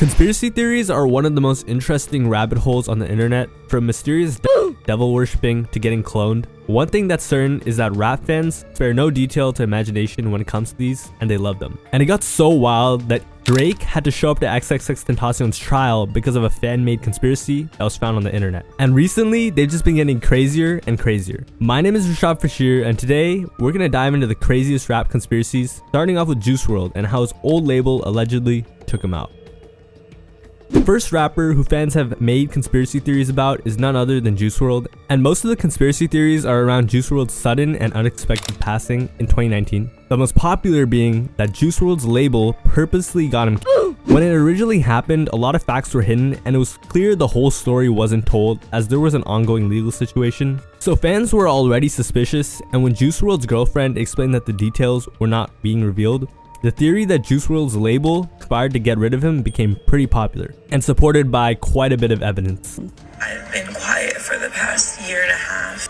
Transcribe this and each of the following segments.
Conspiracy theories are one of the most interesting rabbit holes on the internet, from mysterious devil worshipping to getting cloned. One thing that's certain is that rap fans spare no detail to imagination when it comes to these, and they love them. And it got so wild that Drake had to show up to XXXTentacion's trial because of a fan-made conspiracy that was found on the internet. And recently, they've just been getting crazier and crazier. My name is Rashad Fashir, and today, we're gonna dive into the craziest rap conspiracies, starting off with Juice WRLD and how his old label allegedly took him out. The first rapper who fans have made conspiracy theories about is none other than Juice WRLD, and most of the conspiracy theories are around Juice WRLD's sudden and unexpected passing in 2019. The most popular being that Juice WRLD's label purposely got him killed. When it originally happened, a lot of facts were hidden, and it was clear the whole story wasn't told as there was an ongoing legal situation. So fans were already suspicious, and when Juice WRLD's girlfriend explained that the details were not being revealed, the theory that Juice WRLD's label conspired to get rid of him became pretty popular and supported by quite a bit of evidence. I've been quiet for the past year and a half.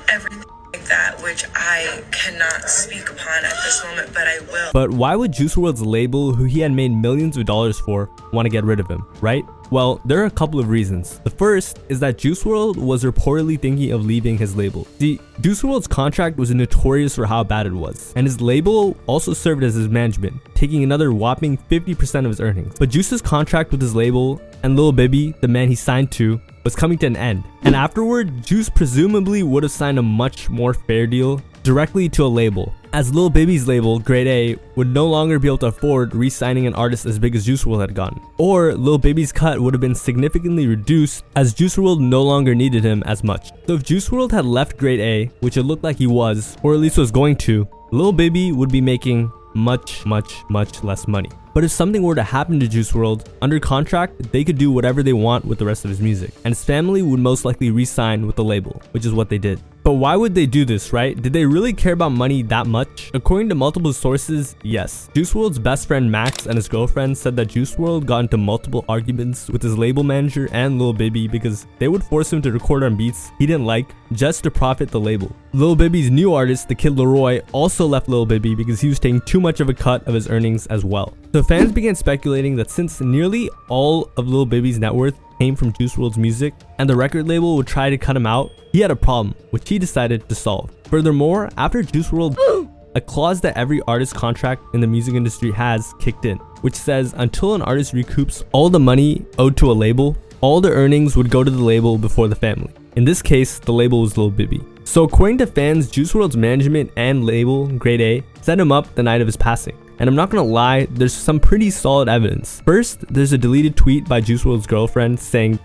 Everything like that, which I cannot speak upon at this moment, but I will. But why would Juice WRLD's label, who he had made millions of dollars for, want to get rid of him, right? Well, there are a couple of reasons. The first is that Juice WRLD was reportedly thinking of leaving his label. See, Juice WRLD's contract was notorious for how bad it was, and his label also served as his management, taking another whopping 50% of his earnings. But Juice's contract with his label and Lil Bibby, the man he signed to, was coming to an end. And afterward, Juice presumably would have signed a much more fair deal directly to a label, as Lil Bibby's label, Grade A, would no longer be able to afford re-signing an artist as big as Juice WRLD had gotten. Or Lil Bibby's cut would have been significantly reduced as Juice WRLD no longer needed him as much. So if Juice WRLD had left Grade A, which it looked like he was, or at least was going to, Lil Bibby would be making much less money. But if something were to happen to Juice WRLD, under contract, they could do whatever they want with the rest of his music, and his family would most likely re-sign with the label, which is what they did. But why would they do this, right? Did they really care about money that much? According to multiple sources, yes. Juice WRLD's best friend Max and his girlfriend said that Juice WRLD got into multiple arguments with his label manager and Lil Bibby because they would force him to record on beats he didn't like just to profit the label. Lil Bibby's new artist, the Kid Leroy, also left Lil Bibby because he was taking too much of a cut of his earnings as well. So fans began speculating that since nearly all of Lil Bibby's net worth came from Juice WRLD's music, and the record label would try to cut him out, he had a problem, which he decided to solve. Furthermore, after Juice WRLD, a clause that every artist contract in the music industry has kicked in, which says until an artist recoups all the money owed to a label, all the earnings would go to the label before the family. In this case, the label was Lil Bibby. So according to fans, Juice WRLD's management and label, Grade A, set him up the night of his passing. And I'm not gonna lie, there's some pretty solid evidence. First, there's a deleted tweet by Juice WRLD's girlfriend saying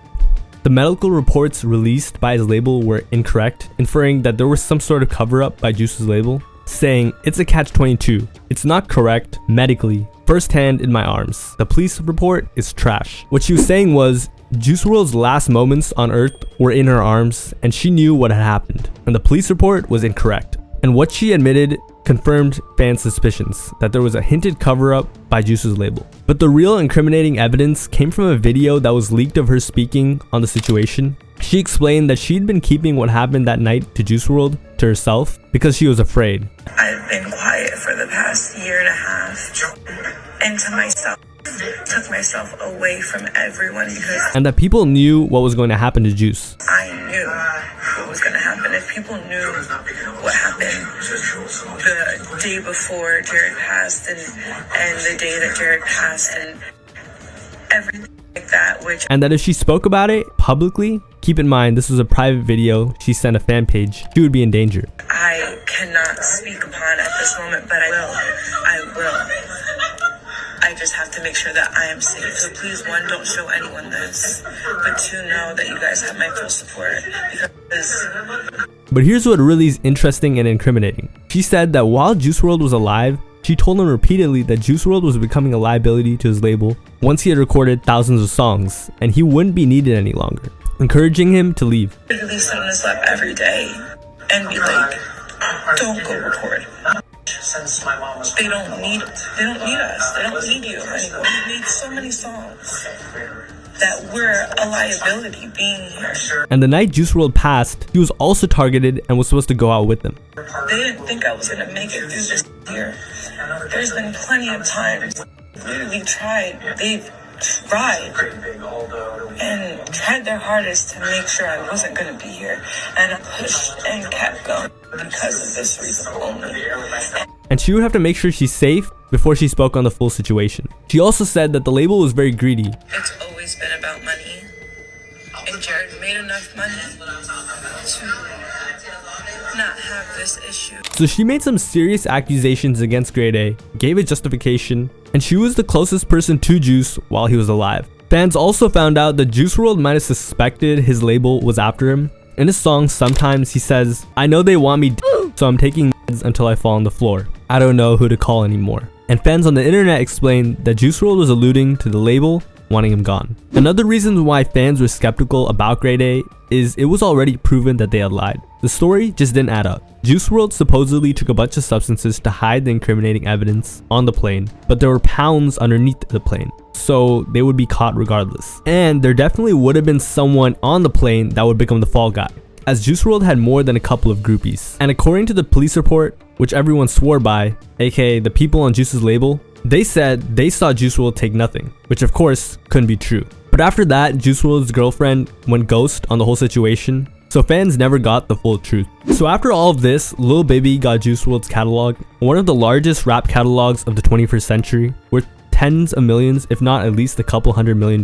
the medical reports released by his label were incorrect, inferring that there was some sort of cover-up by Juice's label, saying it's a catch-22. It's not correct medically. Firsthand in my arms. The police report is trash. What she was saying was Juice WRLD's last moments on Earth were in her arms, and she knew what had happened. And the police report was incorrect. And what she admitted confirmed fans' suspicions that there was a hinted cover-up by Juice's label. But the real incriminating evidence came from a video that was leaked of her speaking on the situation. She explained that she'd been keeping what happened that night to Juice WRLD to herself because she was afraid. I've been quiet for the past year and a half, and to myself, took myself away from everyone because... And that people knew what was going to happen to Juice. I knew what was going to happen. If people knew what happened the day before Jared passed and the day that Jared passed and everything like that, which... And that if she spoke about it publicly, keep in mind this was a private video she sent a fan page, she would be in danger. I cannot speak upon at this moment, but I will. I just have to make sure that I am safe. So please, one, don't show anyone this, but two, know that you guys have my full support because... But here's what really is interesting and incriminating. She said that while Juice WRLD was alive, she told him repeatedly that Juice WRLD was becoming a liability to his label once he had recorded thousands of songs, and he wouldn't be needed any longer, encouraging him to leave. I literally sit on his lap every day and be like, don't go record. They don't need us. They don't need you anymore. We made so many songs that we're a liability being here. And the night Juice WRLD passed, he was also targeted and was supposed to go out with them. They didn't think I was going to make it through this year. There's been plenty of times. Literally tried. They've tried and tried their hardest to make sure I wasn't going to be here. And I pushed and kept going because of this reason only. And she would have to make sure she's safe before she spoke on the full situation. She also said that the label was very greedy. It's always been about money. And Jared made enough money to not have this issue. So she made some serious accusations against Grade A, gave a justification, and she was the closest person to Juice while he was alive. Fans also found out that Juice WRLD might have suspected his label was after him. In his song, sometimes he says, "I know they want me so I'm taking meds until I fall on the floor. I don't know who to call anymore." And fans on the internet explained that Juice WRLD was alluding to the label wanting him gone. Another reason why fans were skeptical about Grade A is it was already proven that they had lied. The story just didn't add up. Juice WRLD supposedly took a bunch of substances to hide the incriminating evidence on the plane, but there were pounds underneath the plane, so they would be caught regardless. And there definitely would have been someone on the plane that would become the fall guy, as Juice WRLD had more than a couple of groupies. And according to the police report, which everyone swore by, aka the people on Juice's label, they said they saw Juice WRLD take nothing, which of course couldn't be true. But after that, Juice WRLD's girlfriend went ghost on the whole situation, so fans never got the full truth. So after all of this, Lil Baby got Juice WRLD's catalog, one of the largest rap catalogs of the 21st century, worth tens of millions, if not at least a couple $100 million.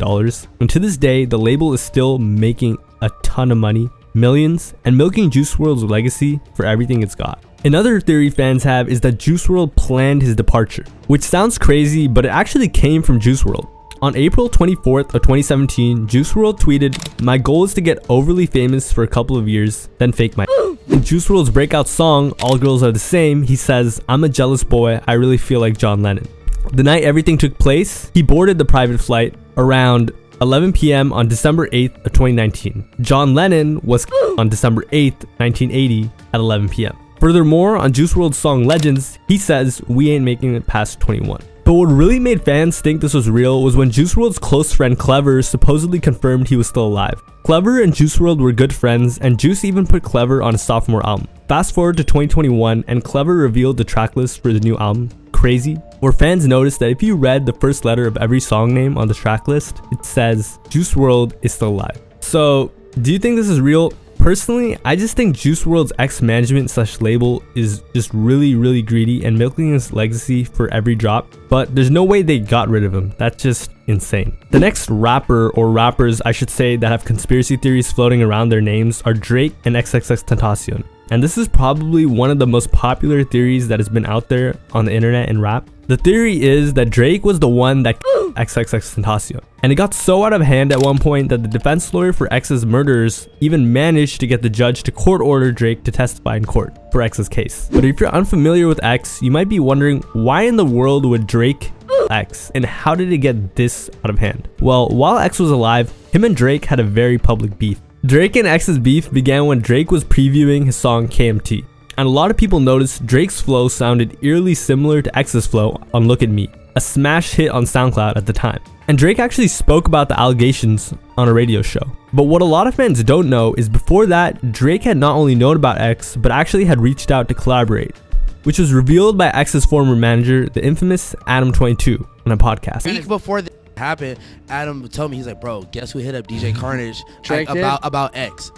And to this day, the label is still making a ton of money, millions, and milking Juice WRLD's legacy for everything it's got. Another theory fans have is that Juice WRLD planned his departure, which sounds crazy, but it actually came from Juice WRLD. On April 24th of 2017, Juice WRLD tweeted, "My goal is to get overly famous for a couple of years, then fake my." In Juice WRLD's breakout song, All Girls Are the Same, he says, "I'm a jealous boy, I really feel like John Lennon." The night everything took place, he boarded the private flight around 11 p.m. on December 8th of 2019. John Lennon was on December 8th, 1980 at 11 p.m. Furthermore, on Juice WRLD's song Legends, he says, "We ain't making it past 21. But what really made fans think this was real was when Juice WRLD's close friend Clever supposedly confirmed he was still alive. Clever and Juice WRLD were good friends, and Juice even put Clever on his sophomore album. Fast forward to 2021, and Clever revealed the tracklist for the new album, Crazy, where fans noticed that if you read the first letter of every song name on the tracklist, it says Juice WRLD is still alive. So, do you think this is real? Personally, I just think Juice WRLD's ex-management / label is just really greedy and milking his legacy for every drop, but there's no way they got rid of him. That's just insane. The next rapper, or rappers I should say, that have conspiracy theories floating around their names are Drake and XXXTentacion. And this is probably one of the most popular theories that has been out there on the internet in rap. The theory is that Drake was the one that XXXTentacion. And it got so out of hand at one point that the defense lawyer for X's murderers even managed to get the judge to court order Drake to testify in court for X's case. But if you're unfamiliar with X, you might be wondering, why in the world would Drake X, and how did it get this out of hand? Well, while X was alive, him and Drake had a very public beef. Drake and X's beef began when Drake was previewing his song KMT. And a lot of people noticed Drake's flow sounded eerily similar to X's flow on Look at Me, a smash hit on SoundCloud at the time. And Drake actually spoke about the allegations on a radio show. But what a lot of fans don't know is before that, Drake had not only known about X, but actually had reached out to collaborate, which was revealed by X's former manager, the infamous Adam22, on a podcast. A week before this happened, Adam told me, he's like, "Bro, guess who hit up DJ Carnage Drake about X?"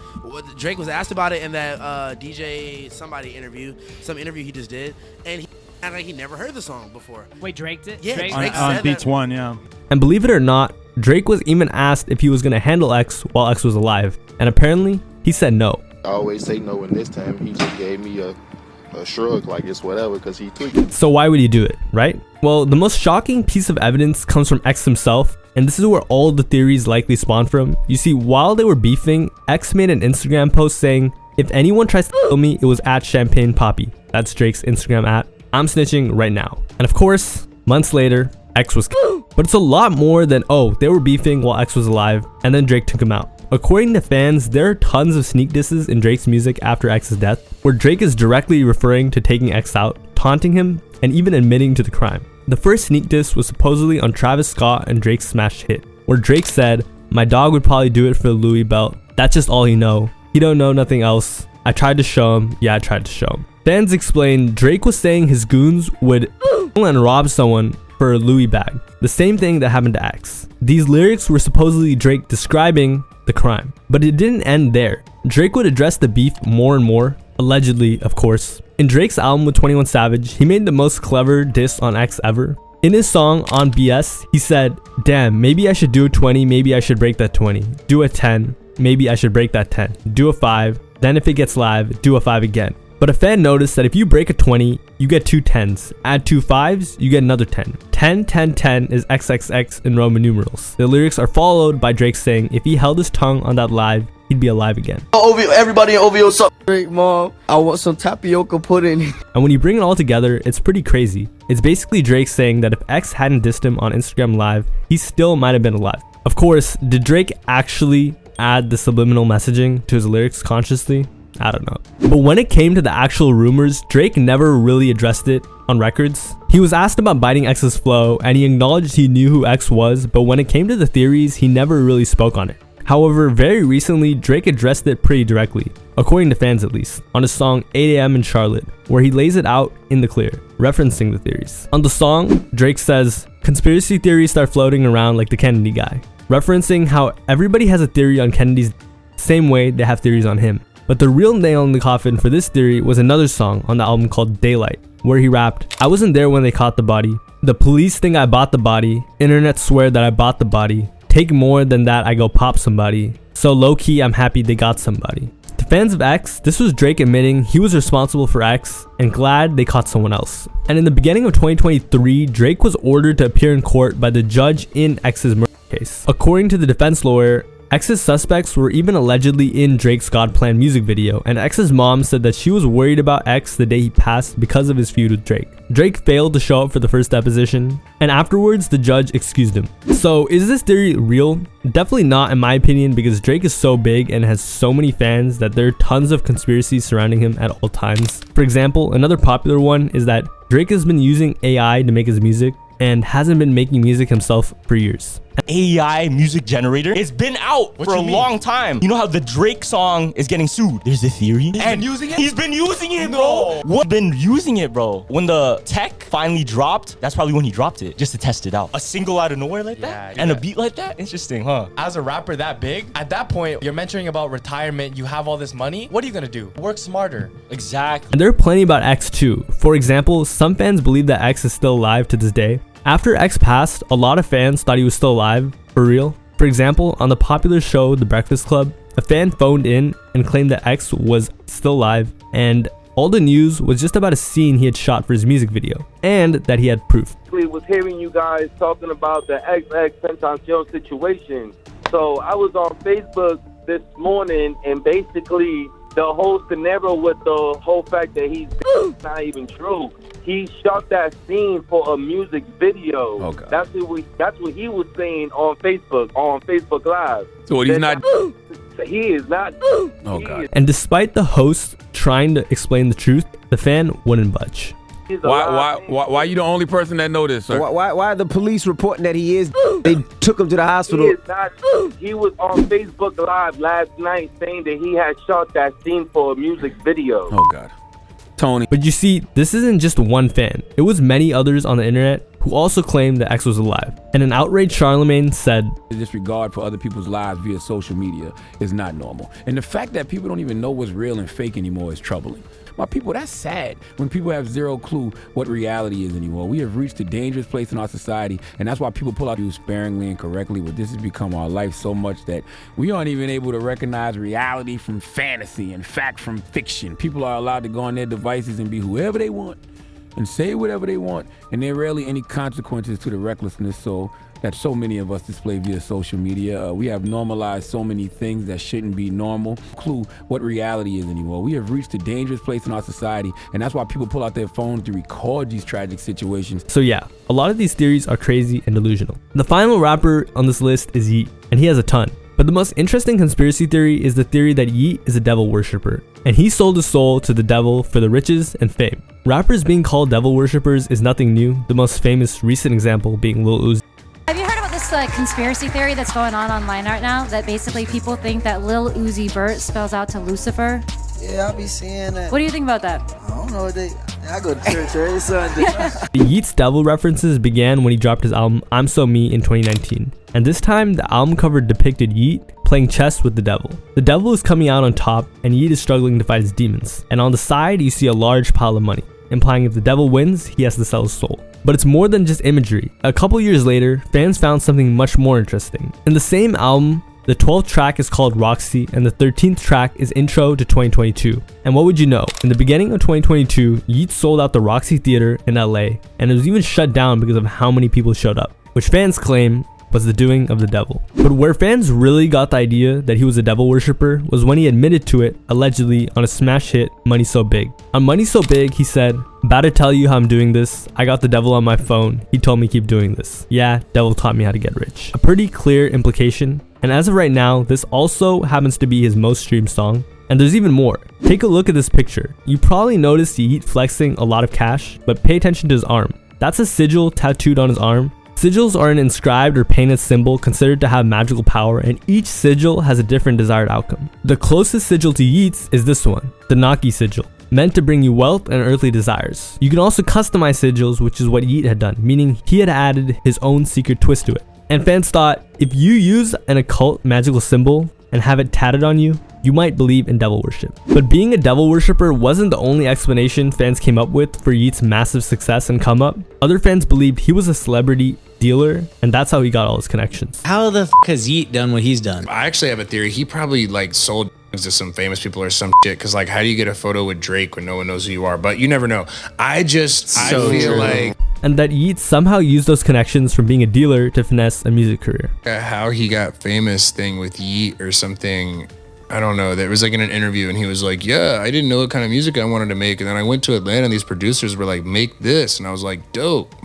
Drake was asked about it in that DJ somebody interview, some interview he just did, and he acted like he never heard the song before. Wait, Drake did? Yeah, Drake Drake on said Beats that. One, yeah. And believe it or not, Drake was even asked if he was going to handle X while X was alive. And apparently, he said no. I always say no, and this time he just gave me a shrug, like it's whatever, because he tweaked. So why would he do it, right? Well, the most shocking piece of evidence comes from X himself, and this is where all the theories likely spawned from. You see, while they were beefing, X made an Instagram post saying, "If anyone tries to kill me, it was at Champagne Poppy." That's Drake's Instagram @ "I'm snitching right now." And of course, months later, X was killed. But it's a lot more than, oh, they were beefing while X was alive, and then Drake took him out. According to fans, there are tons of sneak disses in Drake's music after X's death, where Drake is directly referring to taking X out, taunting him, and even admitting to the crime. The first sneak diss was supposedly on Travis Scott and Drake's smash hit, where Drake said, "My dog would probably do it for the Louis belt. That's just all he know. He don't know nothing else. I tried to show him. Yeah, I tried to show him." Fans explained Drake was saying his goons would and rob someone for a Louis bag. The same thing that happened to X. These lyrics were supposedly Drake describing the crime. But it didn't end there. Drake would address the beef more and more, allegedly, of course. In Drake's album with 21 Savage, he made the most clever diss on X ever. In his song On BS, he said, "Damn, maybe I should do a 20, maybe I should break that 20. Do a 10, maybe I should break that 10. Do a 5, then if it gets live, do a 5 again." But a fan noticed that if you break a 20, you get 2 10s. Add 2 5s, you get another 10. 10, 10, 10 is XXX in Roman numerals. The lyrics are followed by Drake saying if he held his tongue on that live, he'd be alive again. OVO, everybody in OVO, sup? Drake, mom, I want some tapioca pudding. And when you bring it all together, it's pretty crazy. It's basically Drake saying that if X hadn't dissed him on Instagram Live, he still might have been alive. Of course, did Drake actually add the subliminal messaging to his lyrics consciously? I don't know. But when it came to the actual rumors, Drake never really addressed it on records. He was asked about biting X's flow, and he acknowledged he knew who X was, but when it came to the theories, he never really spoke on it. However, very recently, Drake addressed it pretty directly, according to fans at least, on his song 8 AM in Charlotte, where he lays it out in the clear, referencing the theories. On the song, Drake says, "Conspiracy theories start floating around like the Kennedy guy," referencing how everybody has a theory on Kennedy's same way they have theories on him. But the real nail in the coffin for this theory was another song on the album called Daylight, where he rapped, "I wasn't there when they caught the body. The police think I bought the body. Internet swear that I bought the body. Take more than that, I go pop somebody. So low-key, I'm happy they got somebody." To fans of X, this was Drake admitting he was responsible for X and glad they caught someone else. And in the beginning of 2023, Drake was ordered to appear in court by the judge in X's murder case. According to the defense lawyer, X's suspects were even allegedly in Drake's God Plan music video, and X's mom said that she was worried about X the day he passed because of his feud with Drake. Drake failed to show up for the first deposition, and afterwards the judge excused him. So is this theory real? Definitely not in my opinion, because Drake is so big and has so many fans that there are tons of conspiracies surrounding him at all times. For example, another popular one is that Drake has been using AI to make his music and hasn't been making music himself for years. AI music generator. It's been out for a long time. You know how the Drake song is getting sued? There's a theory. He's been using it? He's been using it, bro. What? Been using it, bro. When the tech finally dropped, that's probably when he dropped it, just to test it out. A single out of nowhere like that? And a beat like that? Interesting, huh? As a rapper that big, at that point, you're mentioning about retirement, you have all this money. What are you gonna do? Work smarter. Exactly. And there are plenty about X too. For example, some fans believe that X is still alive to this day. After X passed, a lot of fans thought he was still alive, for real. For example, on the popular show The Breakfast Club, a fan phoned in and claimed that X was still alive, and all the news was just about a scene he had shot for his music video, and that he had proof. I was hearing you guys talking about the XXXTentacion situation. So I was on Facebook this morning, and basically the whole scenario with the whole fact that he's not even true. He shot that scene for a music video. Oh, God. That's what he was saying on Facebook Live. So he's not. He is not. Oh, God. And despite the host trying to explain the truth, the fan wouldn't budge. Why you the only person that know this, sir? Why are the police reporting that he is? They took him to the hospital. He is not. He was on Facebook Live last night saying that he had shot that scene for a music video. Oh, God. Tony. But you see, this isn't just one fan. It was many others on the internet who also claimed that X was alive. And an outraged Charlemagne said, "The disregard for other people's lives via social media is not normal. And the fact that people don't even know what's real and fake anymore is troubling." My people, that's sad when people have zero clue what reality is anymore. We have reached a dangerous place in our society, and that's why people pull out you sparingly and correctly, but this has become our life so much that we aren't even able to recognize reality from fantasy and fact from fiction. People are allowed to go on their devices and be whoever they want and say whatever they want, and there are rarely any consequences to the recklessness that so many of us display via social media. We have normalized so many things that shouldn't be normal. Clue what reality is anymore. We have reached a dangerous place in our society, and that's why people pull out their phones to record these tragic situations. So yeah, a lot of these theories are crazy and delusional. The final rapper on this list is Yeat, and he has a ton. But the most interesting conspiracy theory is the theory that Yeat is a devil worshipper, and he sold his soul to the devil for the riches and fame. Rappers being called devil worshippers is nothing new, the most famous recent example being Lil Uzi. Have you heard about this conspiracy theory that's going on online right now? That basically people think that Lil Uzi Vert spells out to Lucifer? Yeah, I be seeing that. What do you think about that? I don't know. They I go to church every Sunday. Yeat's devil references began when he dropped his album I'm So Me in 2019. And this time, the album cover depicted Yeat playing chess with the devil. The devil is coming out on top, and Yeat is struggling to fight his demons. And on the side, you see a large pile of money, implying if the devil wins, he has to sell his soul. But it's more than just imagery. A couple years later, fans found something much more interesting. In the same album, the 12th track is called Roxy, and the 13th track is Intro to 2022. And what would you know? In the beginning of 2022, Yeat sold out the Roxy Theater in LA, and it was even shut down because of how many people showed up, which fans claim was the doing of the devil. But where fans really got the idea that he was a devil worshipper was when he admitted to it, allegedly, on a smash hit, Money So Big. On Money So Big, he said, "About to tell you how I'm doing this. I got the devil on my phone. He told me keep doing this. Yeah, devil taught me how to get rich." A pretty clear implication. And as of right now, this also happens to be his most streamed song. And there's even more. Take a look at this picture. You probably noticed Yeat flexing a lot of cash, but pay attention to his arm. That's a sigil tattooed on his arm. Sigils are an inscribed or painted symbol considered to have magical power, and each sigil has a different desired outcome. The closest sigil to Yeat's is this one, the Naki sigil, meant to bring you wealth and earthly desires. You can also customize sigils, which is what Yeat had done, meaning he had added his own secret twist to it. And fans thought, if you use an occult magical symbol and have it tatted on you, you might believe in devil worship. But being a devil worshipper wasn't the only explanation fans came up with for Yeat's massive success and come up. Other fans believed he was a celebrity dealer, and that's how he got all his connections. How the f has Yeat done what he's done? I actually have a theory. He probably like sold to some famous people or some shit, because like how do you get a photo with Drake when no one knows who you are? But you never know. I feel like, and that Yeat somehow used those connections from being a dealer to finesse a music career. How he got famous thing with Yeat or something, I don't know. There was like in an interview and he was like, yeah, I didn't know what kind of music I wanted to make. And then I went to Atlanta and these producers were like, make this. And I was like, dope.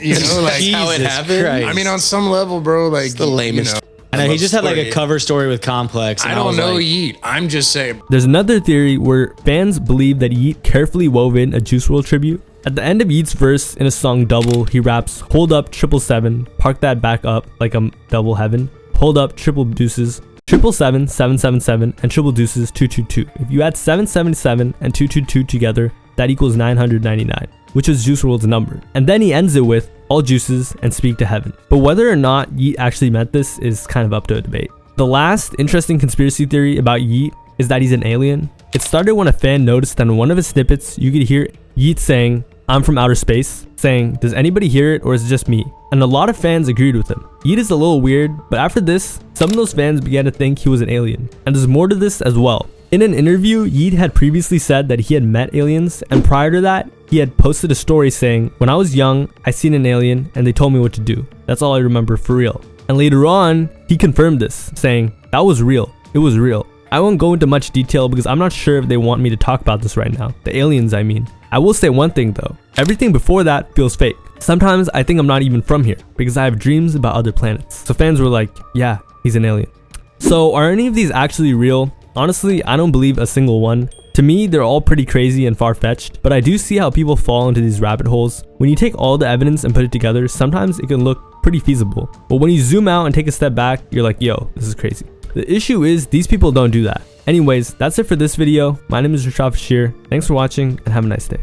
You know, like how it happened. I mean, on some level, bro, like it's the lamest. You know, I know he just had like a cover story with Complex. I don't know Yeat. I'm just saying. There's another theory where fans believe that Yeat carefully wove in a Juice WRLD tribute. At the end of Yeat's verse in his song Double, he raps, "Hold up, 777, park that back up like I'm double heaven. Hold up, triple deuces, 777, 777, and triple deuces, 222. If you add 777 and 222 together, that equals 999, which is Juice WRLD's number." And then he ends it with, "All juices and speak to heaven." But whether or not Yeat actually meant this is kind of up to a debate. The last interesting conspiracy theory about Yeat is that he's an alien. It started when a fan noticed that in one of his snippets, you could hear Yeat saying, "I'm from outer space," saying, "Does anybody hear it or is it just me?" And a lot of fans agreed with him. Yeat is a little weird, but after this, some of those fans began to think he was an alien. And there's more to this as well. In an interview, Yeat had previously said that he had met aliens, and prior to that, he had posted a story saying, "When I was young, I seen an alien and they told me what to do. That's all I remember for real." And later on, he confirmed this, saying, "That was real. It was real." I won't go into much detail because I'm not sure if they want me to talk about this right now. The aliens, I mean. I will say one thing though. Everything before that feels fake. Sometimes I think I'm not even from here because I have dreams about other planets. So fans were like, yeah, he's an alien. So are any of these actually real? Honestly, I don't believe a single one. To me, they're all pretty crazy and far-fetched, but I do see how people fall into these rabbit holes. When you take all the evidence and put it together, sometimes it can look pretty feasible. But when you zoom out and take a step back, you're like, yo, this is crazy. The issue is these people don't do that. Anyways, that's it for this video. My name is Rashad Bashir. Thanks for watching and have a nice day.